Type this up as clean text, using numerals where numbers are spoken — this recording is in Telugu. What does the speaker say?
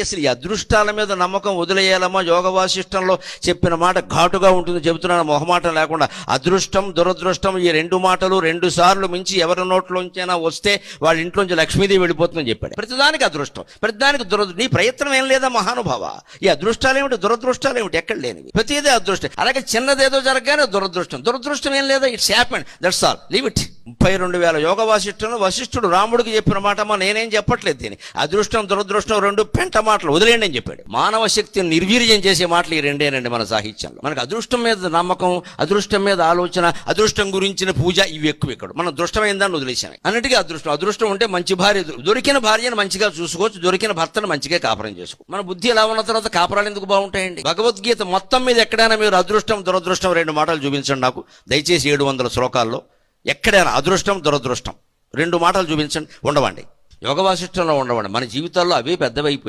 అసలు ఈ అదృష్టాల మీద నమ్మకం వదిలేయాలమ్మా. యోగ వాసిష్టంలో చెప్పిన మాట ఘాటుగా ఉంటుంది, చెబుతున్నాను మొహమాటం లేకుండా. అదృష్టం దురదృష్టం ఈ రెండు మాటలు 2 సార్లు మించి ఎవరి నోట్లోంచైనా వస్తే వాళ్ళ ఇంట్లోంచి లక్ష్మీదేవి వెళ్ళిపోతుందని చెప్పాడు. ప్రతిదానికి అదృష్టం, ప్రతిదానికి నీ ప్రయత్నం ఏం లేదా మహానుభావ. ఈ అదృష్టాలు ఏమిటి, దురదృష్టాలు ఏమిటి, ఎక్కడ లేనివి. ప్రతిదే అదృష్టం. అలాగే చిన్నదేదో జరగగానే దురదృష్టం. దురదృష్టం ఏం లేదా, it's happened, that's all, leave it. 32,000 యోగ వాసిష్టంలో వశిష్ఠుడు రాముడికి చెప్పిన మాట అమ్మా, నేనేం చెప్పట్లేదు దీన్ని. అదృష్టం దురదృష్టం 2 పెంట మాటలు వదిలేయండి అని చెప్పాడు. మానవ శక్తిని నిర్వీర్యం చేసే మాటలు ఈ రెండేనండి మన సాహిత్యంలో. మనకు అదృష్టం మీద నమ్మకం, అదృష్టం మీద ఆలోచన, అదృష్టం గురించిన పూజ, ఇవి ఎక్కువ. ఇక్కడ మనం దృష్టమైన దాన్ని వదిలేసాను. అన్నిటికీ అదృష్టం ఉంటే మంచి భార్య, దొరికిన భార్యను మంచిగా చూసుకోవచ్చు, దొరికిన భర్తను మంచిగా కాపురం చేసుకో. మన బుద్ధి ఎలా ఉన్న తర్వాత కాపురాలు ఎందుకు బాగుంటాయండి. భగవద్గీత మొత్తం మీద ఎక్కడైనా మీరు అదృష్టం దురదృష్టం 2 మాటలు చూపించండి నాకు, దయచేసి 700 శ్లోకాల్లో ఎక్కడైనా అదృష్టం దురదృష్టం 2 మాటలు చూపించండి. ఉండవండి, యోగ వాసిష్టంలో ఉండవండి. మన జీవితాల్లో అవే పెద్దవైపోయి